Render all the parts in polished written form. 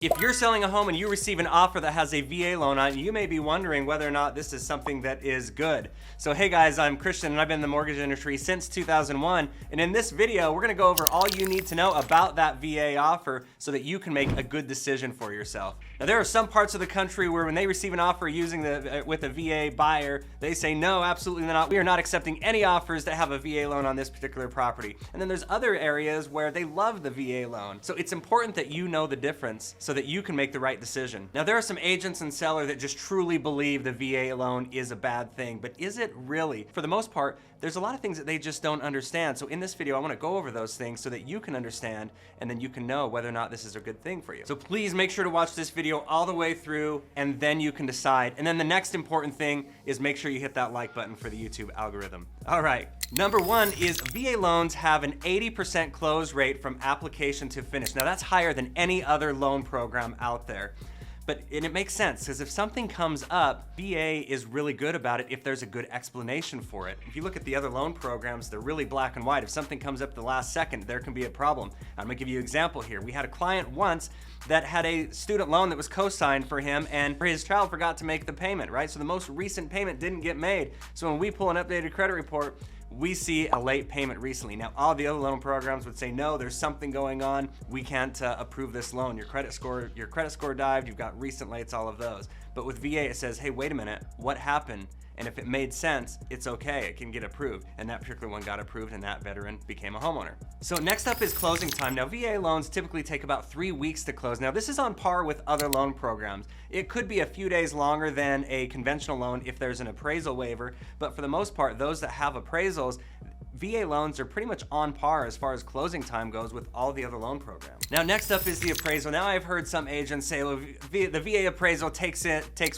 If you're selling a home and you receive an offer that has a VA loan on it, you may be wondering whether or not this is something that is good. So hey guys, I'm Christian and I've been in the mortgage industry since 2001. And in this video, we're gonna go over all you need to know about that VA offer so that you can make a good decision for yourself. Now there are some parts of the country where when they receive an offer with a VA buyer, they say no, absolutely not. We are not accepting any offers that have a VA loan on this particular property. And then there's other areas where they love the VA loan. So it's important that you know the difference so that you can make the right decision. Now there are some agents and sellers that just truly believe the VA loan is a bad thing, but is it really? For the most part, there's a lot of things that they just don't understand. So in this video, I want to go over those things so that you can understand and then you can know whether or not this is a good thing for you. So please make sure to watch this video all the way through and then you can decide. And then the next important thing is make sure you hit that like button for the YouTube algorithm. All right. Number one is VA loans have an 80% close rate from application to finish. Now that's higher than any other loan program out there. And it makes sense because if something comes up, VA is really good about it if there's a good explanation for it. If you look at the other loan programs, they're really black and white. If something comes up at the last second, there can be a problem. I'm gonna give you an example here. We had a client once that had a student loan that was co-signed for him and his child forgot to make the payment, right? So the most recent payment didn't get made. So when we pull an updated credit report, we see a late payment recently. Now, all the other loan programs would say, no, there's something going on. We can't approve this loan. Your credit score dived, you've got recent lates, all of those. But with VA, it says, hey, wait a minute, what happened? And if it made sense, it's okay, it can get approved. And that particular one got approved and that veteran became a homeowner. So next up is closing time. Now VA loans typically take about 3 weeks to close. Now this is on par with other loan programs. It could be a few days longer than a conventional loan if there's an appraisal waiver, but for the most part, those that have appraisals, VA loans are pretty much on par as far as closing time goes with all the other loan programs. Now next up is the appraisal. Now I've heard some agents say, well, the VA appraisal takes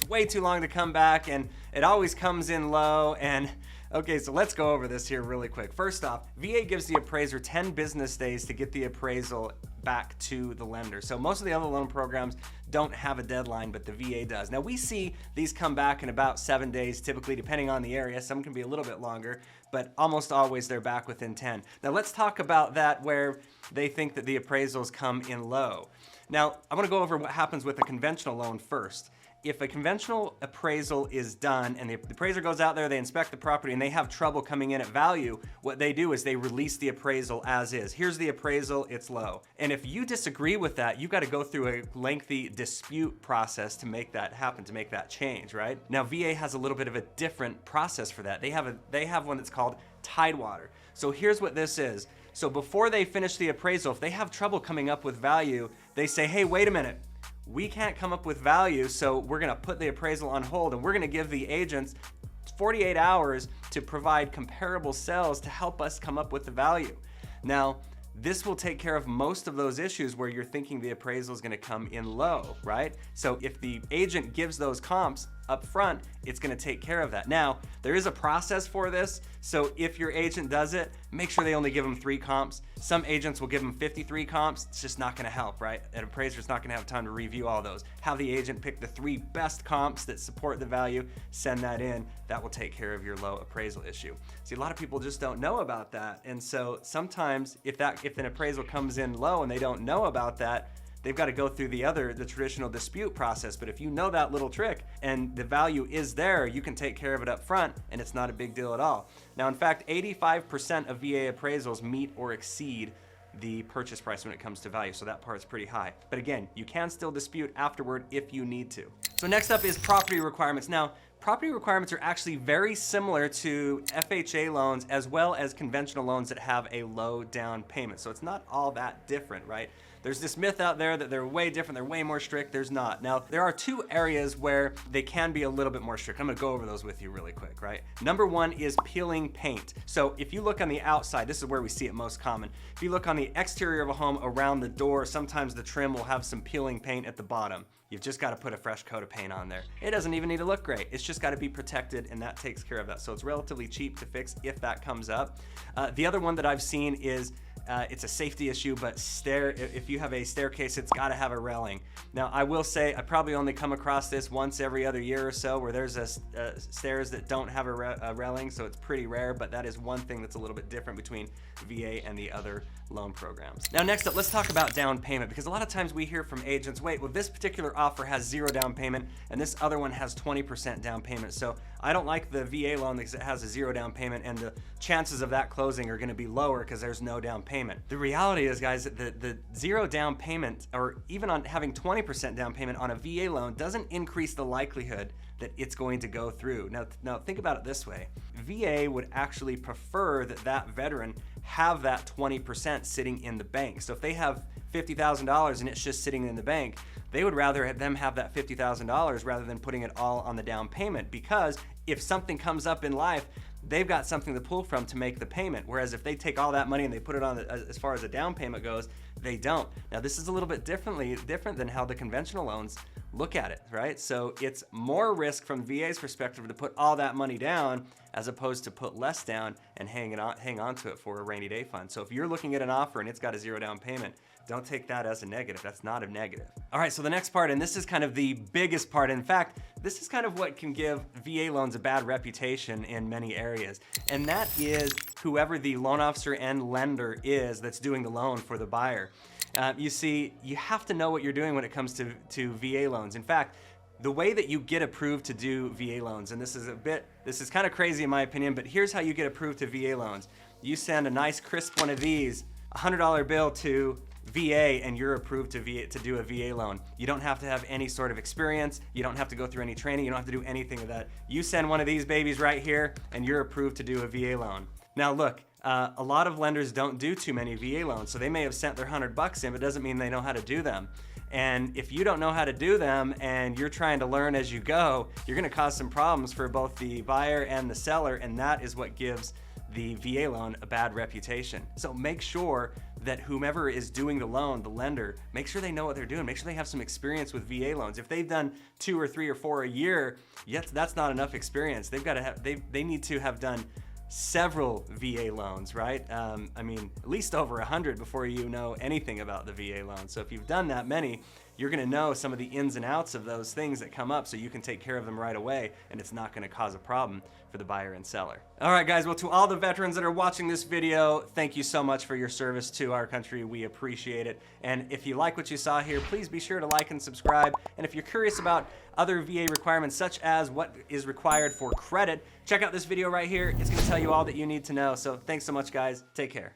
way too long to come back and it always comes in low. And okay, so let's go over this here really quick. First off, VA gives the appraiser 10 business days to get the appraisal back to the lender. So most of the other loan programs don't have a deadline, but the VA does. Now we see these come back in about 7 days, typically depending on the area. Some can be a little bit longer, but almost always they're back within 10. Now let's talk about that where they think that the appraisals come in low. Now I want to go over what happens with a conventional loan first. If a conventional appraisal is done and the appraiser goes out there, they inspect the property and they have trouble coming in at value, what they do is they release the appraisal as is. Here's the appraisal, it's low. And if you disagree with that, you've got to go through a lengthy dispute process to make that happen, to make that change, right? Now VA has a little bit of a different process for that. They have one that's called Tidewater. So here's what this is. So before they finish the appraisal, if they have trouble coming up with value, they say, hey, wait a minute. We can't come up with value, so we're gonna put the appraisal on hold and we're gonna give the agents 48 hours to provide comparable sales to help us come up with the value. Now, this will take care of most of those issues where you're thinking the appraisal is gonna come in low, right? So if the agent gives those comps up front, it's gonna take care of that. Now, there is a process for this, so if your agent does it, make sure they only give them 3 comps. Some agents will give them 53 comps. It's just not gonna help, right? An appraiser's not gonna have time to review all those. Have the agent pick the 3 best comps that support the value, send that in. That will take care of your low appraisal issue. See, a lot of people just don't know about that. And so sometimes if an appraisal comes in low and they don't know about that, they've got to go through the traditional dispute process. But if you know that little trick and the value is there, you can take care of it up front and it's not a big deal at all. Now, in fact, 85% of VA appraisals meet or exceed the purchase price when it comes to value. So that part's pretty high. But again, you can still dispute afterward if you need to. So next up is property requirements. Now, property requirements are actually very similar to FHA loans as well as conventional loans that have a low down payment. So it's not all that different, right? There's this myth out there that they're way different, they're way more strict. There's not. Now, there are 2 areas where they can be a little bit more strict. I'm gonna go over those with you really quick, right? Number 1 is peeling paint. So if you look on the outside, this is where we see it most common. If you look on the exterior of a home around the door, sometimes the trim will have some peeling paint at the bottom. You've just got to put a fresh coat of paint on there. It doesn't even need to look great. It's just got to be protected and that takes care of that. So it's relatively cheap to fix if that comes up. The other one that I've seen is It's a safety issue, but if you have a staircase, it's got to have a railing. Now, I will say I probably only come across this once every other year or so, where there's stairs that don't have a railing, so it's pretty rare, but that is one thing that's a little bit different between VA and the other loan programs. Now, next up, let's talk about down payment, because a lot of times we hear from agents, wait, well, this particular offer has 0 down payment, and this other one has 20% down payment, so I don't like the VA loan because it has a 0 down payment, and the chances of that closing are going to be lower because there's no down payment. The reality is, guys, that the 0 down payment, or even on having 20% down payment on a VA loan, doesn't increase the likelihood that it's going to go through. Now think about it this way. VA would actually prefer that veteran have that 20% sitting in the bank. So if they have $50,000 and it's just sitting in the bank, they would rather have them have that $50,000 rather than putting it all on the down payment, because if something comes up in life, they've got something to pull from to make the payment. Whereas if they take all that money and they put it on as far as a down payment goes, they don't. Now, this is a little bit different than how the conventional loans look at it, right? So it's more risk from VA's perspective to put all that money down as opposed to put less down and hang on to it for a rainy day fund. So if you're looking at an offer and it's got a 0 down payment, don't take that as a negative. That's not a negative. All right, so the next part, and this is kind of the biggest part. In fact, this is kind of what can give VA loans a bad reputation in many areas. And that is whoever the loan officer and lender is that's doing the loan for the buyer. You see, you have to know what you're doing when it comes to VA loans. In fact, the way that you get approved to do VA loans, and this is kind of crazy in my opinion, but here's how you get approved to VA loans. You send a nice crisp one of these, $100 bill to VA, and you're approved to do a VA loan. You don't have to have any sort of experience. You don't have to go through any training. You don't have to do anything of that. You send one of these babies right here, and you're approved to do a VA loan. Now look, a lot of lenders don't do too many VA loans, so they may have sent their $100 in, but it doesn't mean they know how to do them. And if you don't know how to do them and you're trying to learn as you go, you're gonna cause some problems for both the buyer and the seller, and that is what gives the VA loan a bad reputation. So make sure that whomever is doing the loan, the lender, make sure they know what they're doing. Make sure they have some experience with VA loans. If they've done 2 or 3 or 4 a year, yet that's not enough experience. They need to have done several VA loans, right? I mean, at least over 100 before you know anything about the VA loan. So if you've done that many, you're gonna know some of the ins and outs of those things that come up so you can take care of them right away, and it's not gonna cause a problem for the buyer and seller. All right, guys, well, to all the veterans that are watching this video, thank you so much for your service to our country. We appreciate it. And if you like what you saw here, please be sure to like and subscribe. And if you're curious about other VA requirements, such as what is required for credit, check out this video right here. It's gonna tell you all that you need to know. So thanks so much, guys. Take care.